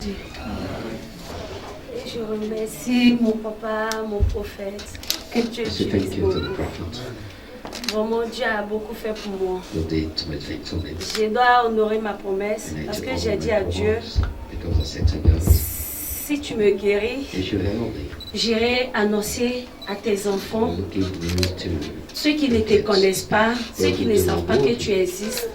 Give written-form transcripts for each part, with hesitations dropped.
Dieu. Et je remercie mon papa, mon prophète, que Dieu utilise beaucoup. Vraiment, Dieu a beaucoup fait pour moi. Je dois honorer ma promesse parce que j'ai dit à Dieu, si tu me guéris, j'irai annoncer à tes enfants, ceux qui ne te connaissent pas, ceux qui ne savent pas que tu existes,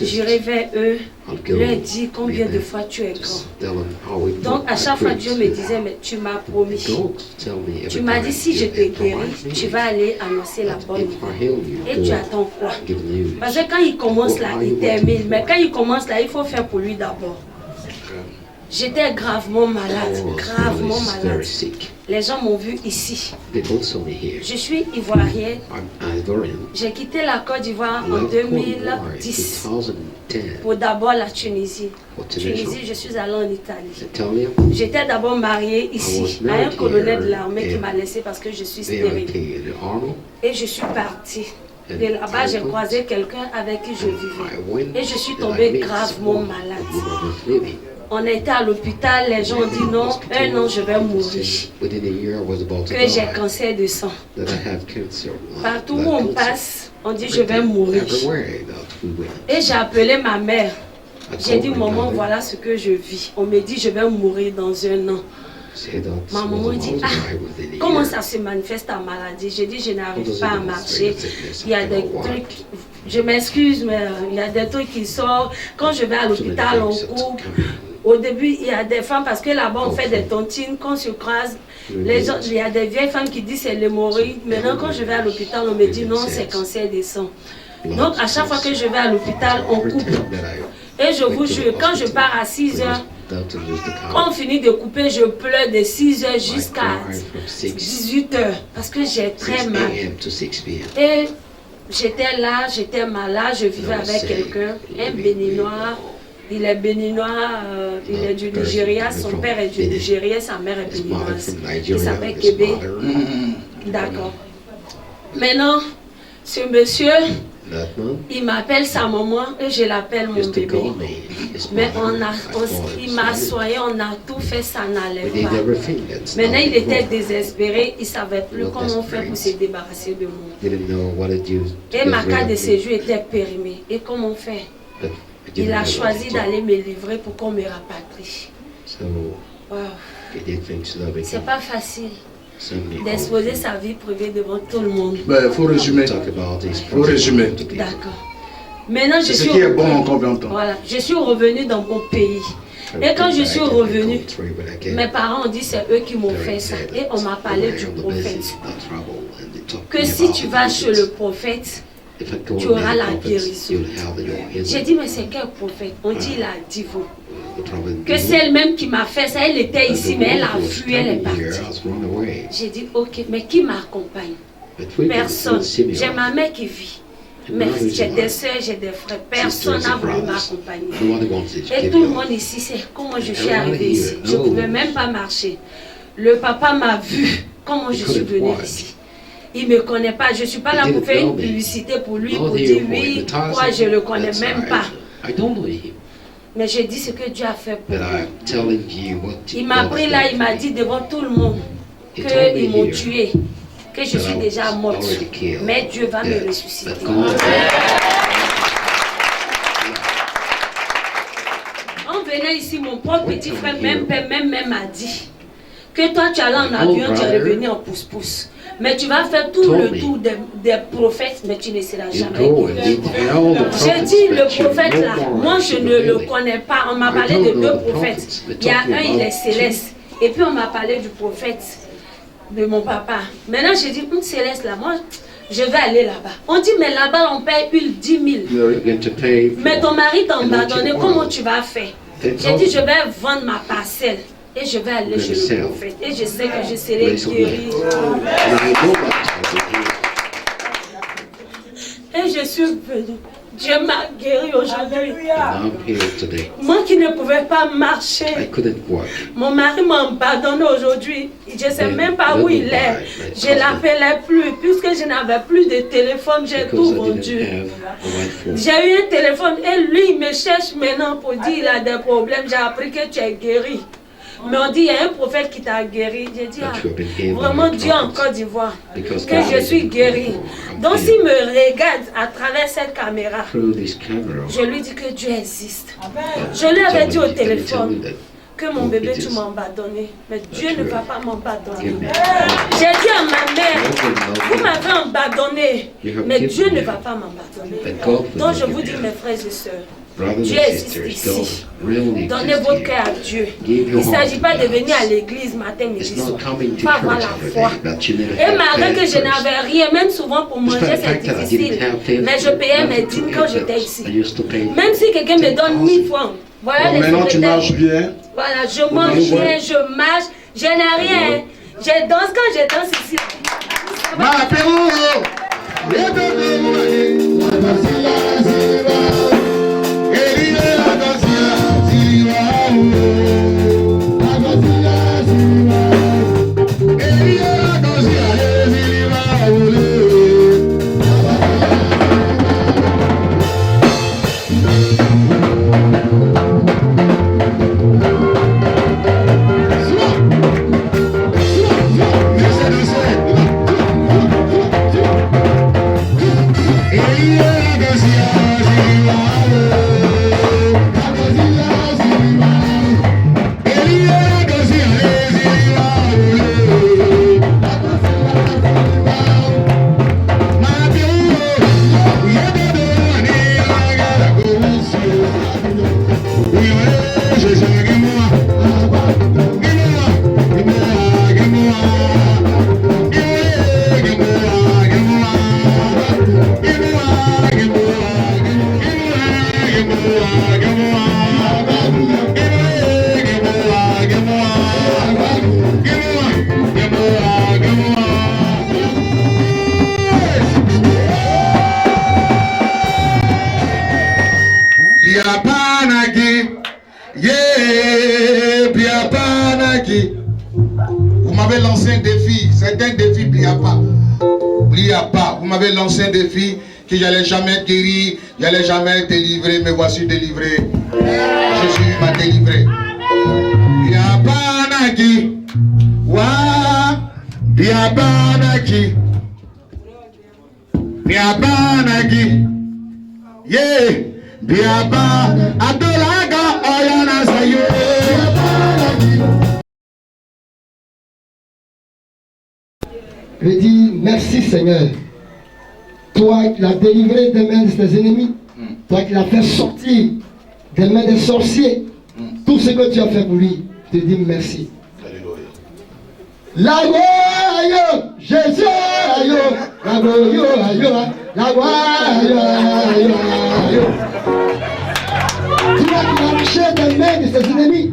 j'irai vers eux, leur dire combien de fois tu es grand. Donc à chaque fois Dieu me disait, mais tu m'as promis, tu m'as dit si je te guéris, tu vas aller annoncer la bonne nouvelle. Et tu attends quoi? Parce que quand il commence là, il termine, mais quand il commence là, il faut faire pour lui d'abord. J'étais gravement malade, gravement malade. Les gens m'ont vu ici. Je suis ivoirienne. J'ai quitté la Côte d'Ivoire en 2010 pour d'abord la Tunisie. Tunisie, je suis allée en Italie. J'étais d'abord mariée ici à un colonel de l'armée qui m'a laissé parce que je suis stérile. Et je suis partie. De là-bas, j'ai croisé quelqu'un avec qui je vivais. Et je suis tombée gravement malade. On a été à l'hôpital, les gens ont dit non, un an je vais mourir. Que j'ai cancer de sang. Partout où on passe, on dit je vais mourir. Et j'ai appelé ma mère. J'ai dit maman, voilà ce que je vis. On me dit je vais mourir dans un an. Ma maman dit ah, comment ça se manifeste ta maladie? J'ai dit je n'arrive pas à marcher. Il y a des trucs, je m'excuse, mais il y a des trucs qui sortent. Quand je vais à l'hôpital, on coupe. Au début, il y a des femmes, parce que là-bas, on fait des tontines, quand on se croise, les gens, il y a des vieilles femmes qui disent c'est l'hémorroïde. Maintenant, quand je vais à l'hôpital, on me dit non, c'est cancer des sangs. Donc, à chaque fois que je vais à l'hôpital, on coupe. Et je vous jure, quand je pars à 6 heures, quand on finit de couper, je pleure de 6 heures jusqu'à 18 heures, parce que j'ai très mal. Et j'étais là, j'étais malade, je vivais avec quelqu'un, un béninois. Il est béninois, il est du Nigeria, son père est du Nigeria, sa mère est béninoise. Il s'appelle Kébé. D'accord. Maintenant, ce monsieur, il m'appelle sa maman et je l'appelle mon bébé. Mais il m'a soigné, on a tout fait, ça n'allait pas. Maintenant, il était désespéré, il ne savait plus comment faire pour se débarrasser de moi. Et ma carte de séjour était périmée. Et comment faire? Il a choisi d'aller me livrer pour qu'on me rapatrie. Wow. C'est pas facile d'exposer sa vie privée devant tout le monde. Il faut résumer. Faut résumer. D'accord. Maintenant, je suis, ce qui est bon en combien de temps? Voilà, je suis revenue dans mon pays. Et quand je suis revenue, mes parents ont dit c'est eux qui m'ont fait ça. Et on m'a parlé du prophète. Que si tu vas chez le prophète, tu auras la guérison. J'ai dit, mais c'est quel prophète? On dit la divo. Que celle-même qui m'a fait ça, elle était ici, mais elle a fui, elle est partie. J'ai dit, ok, mais qui m'accompagne? Personne. J'ai ma mère qui vit. Mais j'ai des soeurs, j'ai des frères. Personne n'a voulu m'accompagner. Et tout le monde ici sait comment je suis arrivée ici. Je ne pouvais même pas marcher. Le papa m'a vu comment je suis venue ici. Il ne me connaît pas. Je ne suis pas là pour faire une publicité pour lui, pour dire oui, moi je ne le connais même pas. Mais j'ai dit ce que Dieu a fait pour moi. Il m'a pris là, il m'a dit devant tout le monde qu'ils m'ont tué, que je suis déjà morte. Mais Dieu va me ressusciter. En venant ici, mon propre petit frère, même père, même mère m'a dit que toi tu allais en avion, tu es revenu en pouce-pouce. Mais tu vas faire tout le tour des prophètes, mais tu ne seras jamais guéri. J'ai dit, le prophète là, moi je ne le connais pas. On m'a parlé de deux prophètes. Il y a un, il est céleste. Et puis on m'a parlé du prophète de mon papa. Maintenant j'ai dit, céleste là, moi je vais aller là-bas. On dit, mais là-bas on paye 10 000. Mais ton mari t'a abandonné, comment tu vas faire? J'ai dit, je vais vendre ma parcelle. Et je vais aller chez le prophète. Et je sais que je serai guéri. Et je suis venue. Dieu m'a guéri aujourd'hui. Moi qui ne pouvais pas marcher, mon mari m'a abandonné aujourd'hui. Je ne sais même pas où il est. Je ne l'appelais plus. Puisque je n'avais plus de téléphone, j'ai tout vendu. J'ai eu un téléphone et lui, il me cherche maintenant pour dire qu'il a des problèmes. J'ai appris que tu es guéri. Mais on dit, il y a un prophète qui t'a guéri. J'ai dit, vraiment Dieu en Côte d'Ivoire, que je suis guéri. Donc s'il me regarde à travers cette caméra, je lui dis que Dieu existe. Je lui avais dit au téléphone que mon bébé, tu m'as abandonné. Mais Dieu ne va pas m'abandonner. J'ai dit à ma mère, vous m'avez abandonné, mais Dieu ne va pas m'abandonner. Donc je vous dis, mes frères et sœurs, Dieu existe ici. Donnez votre cœur à Dieu. Il ne s'agit pas de venir à l'église matin, midi, soir. Faut avoir la foi. Et malgré que je n'avais rien, même souvent pour manger c'est difficile, mais je payais mes dîmes quand j'étais ici. Même si quelqu'un me donne 1000 francs, voilà les maintenant tu marches bien. Voilà, je mange bien, je marche, je n'ai rien. Je danse quand je danse ici. Vous m'avez lancé un défi, c'est un défi Bliapa. Bliapa, vous m'avez lancé un défi que j'allais jamais être guéri, j'allais jamais être délivré, mais voici délivré. Jésus m'a délivré. Bliapa naki, wa, Bliapa naki, Bliapa naki, yeah, Bliapa, Adolaga, Oyana Sayo. Je dis merci Seigneur. Toi qui l'as délivré des mains de tes ennemis. Toi qui l'as fait sortir des mains des sorciers. Tout ce que tu as fait pour lui. Je te dis merci. La gloire, Jésus, la gloire, la gloire, tu as arraché des mains de tes ennemis.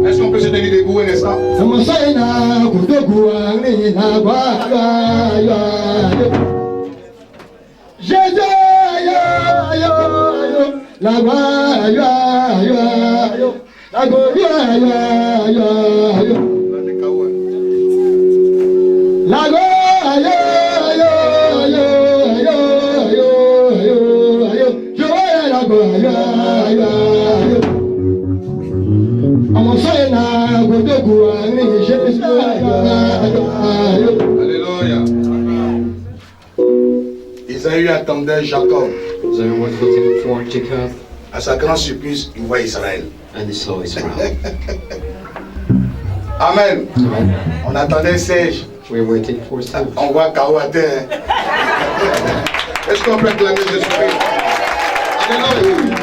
Est-ce qu'on peut se tenir debout un instant? Alléluia. Isaïe attendait Jacob. À sa grande surprise, il voit Israël. Amen. On attendait Serge. On voit Kawate. Est-ce qu'on peut acclamer Jésus-Christ? Alléluia.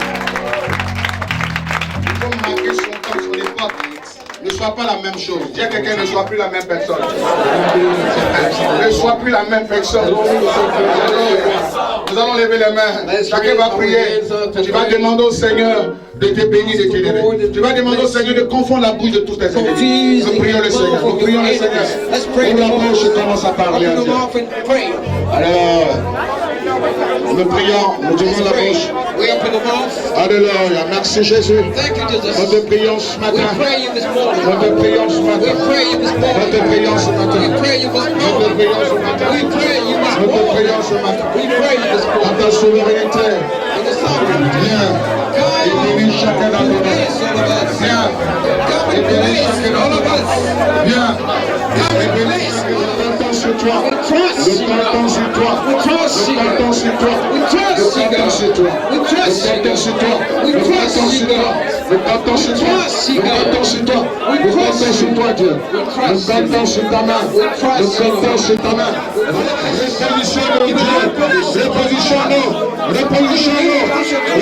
Il faut marquer son temps sur les portes. Ne soit pas la même chose. Dis à quelqu'un, ne soit plus la même personne. Ne soit plus la même personne. Nous allons lever les mains. Chacun va prier. Tu vas demander au Seigneur de te bénir, de te lever. Tu vas demander au Seigneur de confondre la bouche de tous tes ennemis. Nous prions le Seigneur. Nous prions le Seigneur. Ouvre la bouche et commence à parler à Dieu. Alors, nous prions, nous ouvrons la bouche. Alléluia. Merci Jésus. Nous te prions ce matin. Nous te prions ce matin. Nous te prions ce matin. Nous te prions ce matin. Nous te prions ce matin. Dans ta souveraineté. Viens. Et bénis chacun d'entre nous. Viens. Et bénis chacun d'entre nous. Viens. Et bénis chacun d'entre nous. Sur toi. Nous comptons sur toi. Nous comptons sur toi. Nous comptons sur toi. Nous comptons sur toi. Nous comptons sur toi. Nous comptons sur toi. Nous comptons sur toi. Nous comptons sur toi, Dieu. Nous comptons sur ta main. Nous comptons sur ta main. Repositionnons-nous, Dieu. Repositionnons-nous. Repositionnons-nous.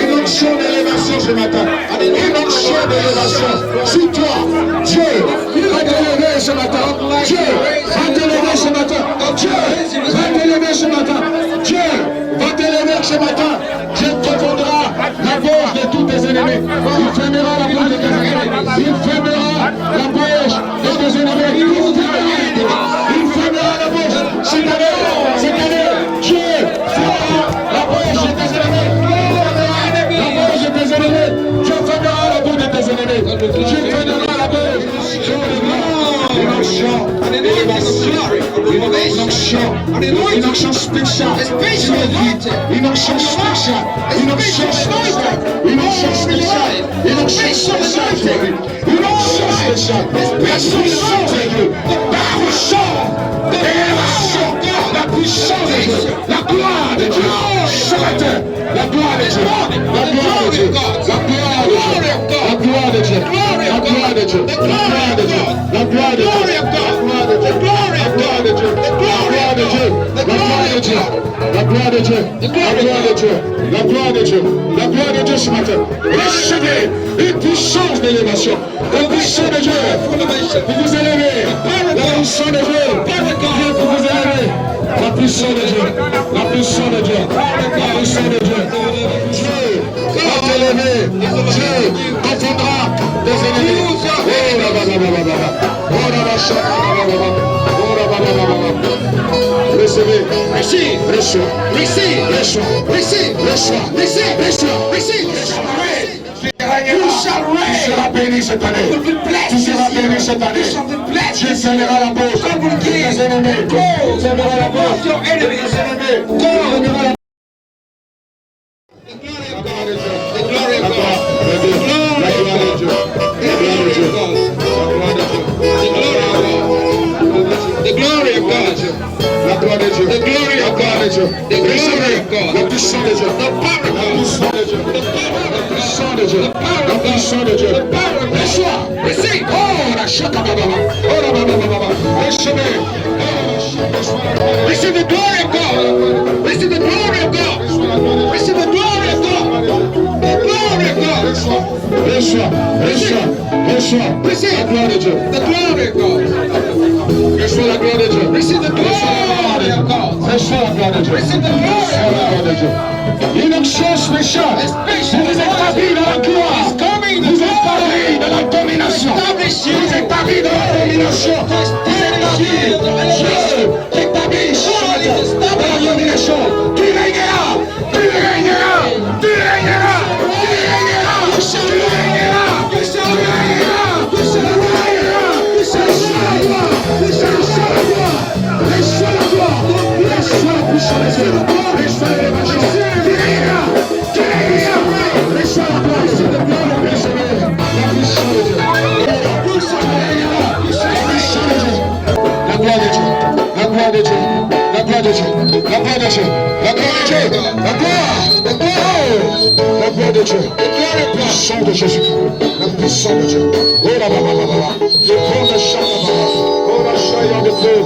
Une onction d'élévation ce matin. Une onction d'élévation. Sur toi, Dieu va t'élever ce matin. Dieu va t'élever ce matin. Dieu va t'élever ce matin. Dieu va t'élever ce matin. Dieu confondra la bouche de tous tes ennemis. Il fermera la bouche de tes ennemis. Il fermera la bouche de tes ennemis. Il fermera la bouche. Cette année, Dieu fermera la bouche de tes ennemis. La bouche de tes ennemis. Dieu fermera la bouche de tes ennemis. Dieu fermera la bouche. Une onction spéciale. Une onction spéciale. Une onction spéciale. Une onction spéciale. Une onction spéciale. Une onction spéciale. La puissance de Dieu. La puissance de l'élévation. La puissance de Dieu. La gloire de Dieu. Chante. La gloire de Dieu. La gloire de Dieu. La gloire de Dieu. La gloire de Dieu. La gloire de Dieu. La gloire de Dieu. La gloire de Dieu. La gloire de Dieu, la gloire de Dieu, la gloire de Dieu, la gloire de Dieu ce matin. Recevez une puissance d'élévation, la puissance de Dieu pour vous élever, la puissance de Dieu pour vous élever, la puissance de Dieu, la puissance de Dieu, la puissance de Dieu. Dieu va t'élever, Dieu confondra tes ennemis. Recevez, receive, reçois, receive, reçois, receive, reçois, receive, reçois, receive, tu seras béni cette année. Tu seras béni cette année. Dieu fermera la bouche de tes ennemis. Dieu fermera la bouche de tes ennemis. The glory of God. La gloire de Dieu. The glory of God. The glory of God. La puissance de Dieu. The power of God. La puissance de Dieu. La puissance de Dieu. Reçois. Receive. Oh, la chaka baba. Oh, la baba baba. Recevez. Receive the glory of God. Receive the glory of God. Receive the glory of God. The glory of God. Reçois. Reçois. Reçois. Receive la gloire de Dieu. The glory of God. Reçois la gloire de Dieu. Receive the glory of God. Reçois la gloire de Dieu. Receive the glory of God. Une onction spéciale. Vous êtes établis dans la gloire. Vous êtes établis dans la domination. Vous êtes établis dans la domination. Vous êtes établis. Dieu t'établit dans la domination. Tu régneras. Tu régneras. Tu régneras. Tu régneras. Tu régneras. Tu régneras. Tu régneras. Tu régneras. Reçois la gloire, reçois la puissance de Dieu, reçois l'élévation, tu régneras, reçois la gloire, recevez la puissance de Dieu, la puissance de Dieu, la gloire de Dieu, la gloire de Dieu, la gloire de Dieu, la gloire de Dieu, la gloire de Dieu, la gloire de Dieu, la puissance de Jésus-Christ, la puissance de Dieu, oh là là là là là, le grand de chant là-bas, oh la chaille de Dieu.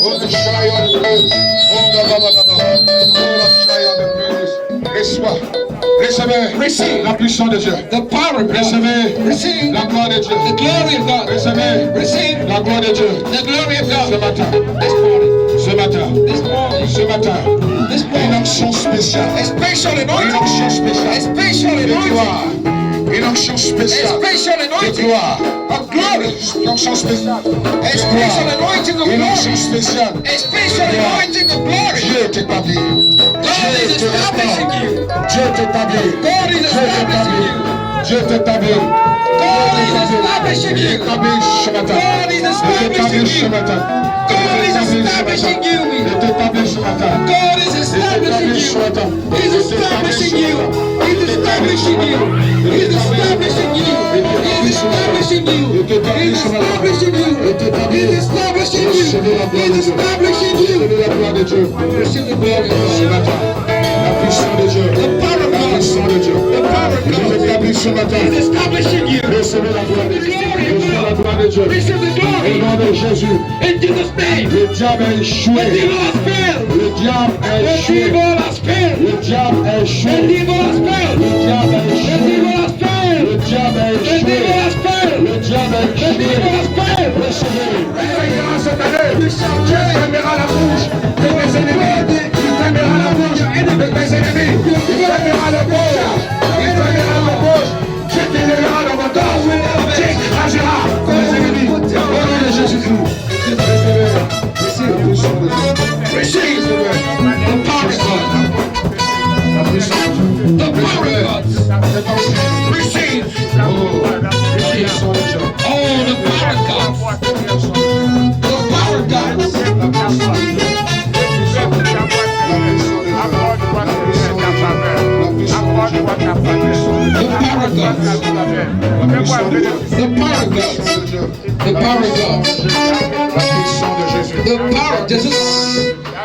Oh, the shy on the road. Oh, the shy on the road. Reçois. Recevez. Receive la puissance de Dieu. The power of God. Recevez. Receive la gloire de Dieu. The glory of God. Recevez. Receive la gloire de Dieu. The glory of God. Ce matin. This morning. Ce matin. This morning. Ce matin. This morning. Une onction spéciale. spéciale. A special anointing. Une onction A spéciale. special De gloire. anointing. Une onction A spéciale. special De anointing gloire. of glory. Une onction spéciale. A special anointing of Une onction glory. spéciale. A special anointing of glory. Dieu t'établit. God is Dieu establishing t'établit. you. Dieu t'établit. God is establishing you. Dieu t'établit. God is establishing Il you. t'établit ce matin. God is Il t'établit establishing ce you. matin. God is establishing you. Il t'établit ce matin. God is establishing ce you. matin. He's establishing you. He's establishing you. He's establishing you. He's establishing you. He's establishing you. He's establishing you. He's establishing you. La gloire de Dieu. Receive the glory of Ce God. matin. La puissance de Dieu. The power of La God. puissance de Dieu. The power of Il God. t'établit ce matin. He's establishing you. Recevez la gloire de Dieu. Recevez la gloire de Dieu. Receive the Au glory. nom de Jésus. In Jesus' name. Le diable a The échoué. devil has failed. Le diable a The échoué. devil has failed. Le diable a The échoué. devil has failed. Le diable a The échoué. devil has failed. Le diable a The devil échoué. has failed. Le diable a The devil échoué. has failed. Recevez. Cette année, Dieu fermera la bouche de tes ennemis. Il fermera la bouche de tes ennemis. Il fermera la bouche. Il fermera la bouche. Dieu t'élèvera dans mon temps. Dieu écrasera tes ennemis. Au nom de Jésus-Christ. Recevez. Receive the power of God. La puissance de Dieu. The power of God. C'est ancien. Receive. La puissance de Dieu. Oh, the power of God. The power of God. The power of God. The power of God. The power of God. La puissance de Jésus. The power of Jesus.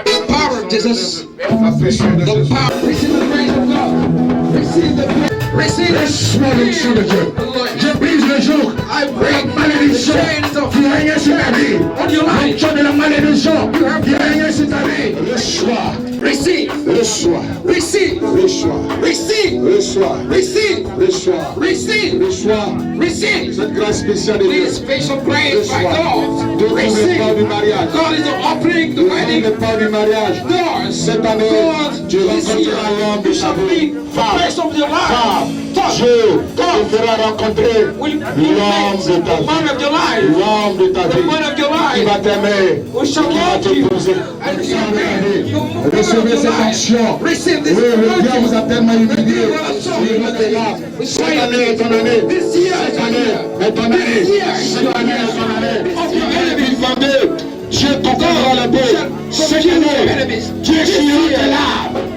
The power of Jesus. La puissance de The Jésus. power. Receive the grace of God. Receive the. Receive Reçois l'onction de Dieu. Je brise le joug. I break La malédiction chains of qui règne sur ta vie. on your life. L'onction de la malédiction qui règne sur ta vie. Reçois. Receive. Reçois. Receive. Reçois. Receive. Reçois. Receive. Reçois. Receive. Reçois. Receive. Cette grâce spéciale de Dieu. This special grace by Reçois. God. D'ouvrir les portes du Receive. mariage. God is opening the D'ouvrir wedding les portes du mariage. doors. Cette année, God, tu this year, rencontreras l'homme de you ta shall vie. meet the person of your life. Dieu te fera rencontrer Will l'homme meet de ta the man vie. of your life. L'homme de ta The vie. man of your Qui life. va t'aimer. Who shall Qui va love te you. poser. And Qui shall va be t'aimer. your man of Recevez your cette life. action. Receive Oui, this le diable vous a anointing. tellement humilié. The Il va te là. Cette année est ton année. This year is Cette your année year. est ton année. Cette année est ton année. Dieu t'entendra Dieu t'entendra la paix. Cette année, Dieu sera là.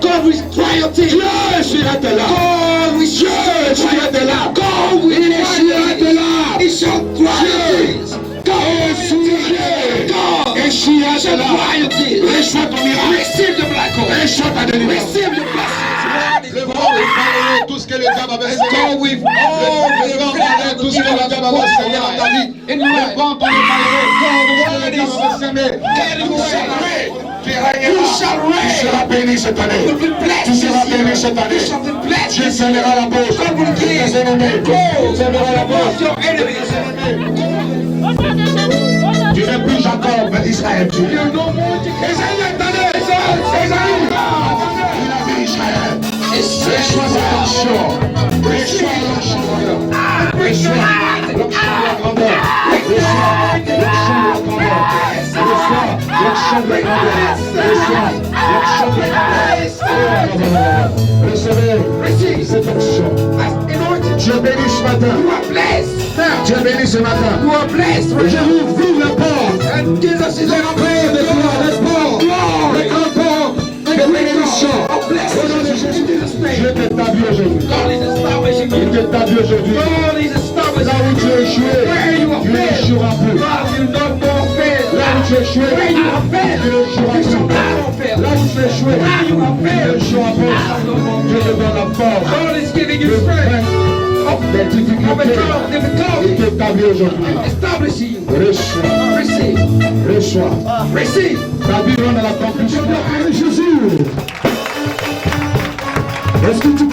God will triumph. Dieu sera là. God will Dieu sera là. God will Il sera là. He shall triumph. God Échoué shall là. triumph. Reçois ton miracle. Receive the black hole. Reçois ta délivrance. Receive your blessings. Le vent est parlé tout ce que le diable avait semé. God with all Le vent parlait tout ce que le diable avait semé dans ta vie. Le vent t'en est parlé. Tout ce que le diable avait semé. Tu seras béni cette année. Tu seras béni cette année. Dieu fermera la bouche de tes ennemis. Dieu fermera la bouche de tes ennemis. Tu n'es plus Jacob, mais Israël. Tu es. Esaïe est allé. Esaïe. Il a dit Israël. Reçois cette onction. Reçois l'onction de Dieu. Reçois l'onction de la grandeur. Reçois l'onction de la grandeur. Reçois l'onction de la grandeur. Reçois l'onction de la grandeur. Recevez cette onction. Dieu bénit ce matin. Dieu bénit ce matin. Je vous ouvre la porte. And Jesus is Les portes de gloire, les portes. Les grandes portes de bénédiction. Au nom de Jésus. Dieu t'établit aujourd'hui. God is establishing Il you. t'établit aujourd'hui. God is Là establishing où tu as échoué, where you have tu failed. n'échoueras plus. God will not more fail. Là où tu as échoué, Where you have failed. tu n'échoueras You shall plus. not more fail. Là où tu as échoué, Where you have tu failed. n'échoueras plus. Dieu te donne la force. God is giving Le you strength. frein des difficultés. Overcome Il difficulty. t'établit aujourd'hui. Establishing you. Reçois, Receive. reçois. Receive. Ta vie rentre à la conclusion. Jésus. Est-ce que tu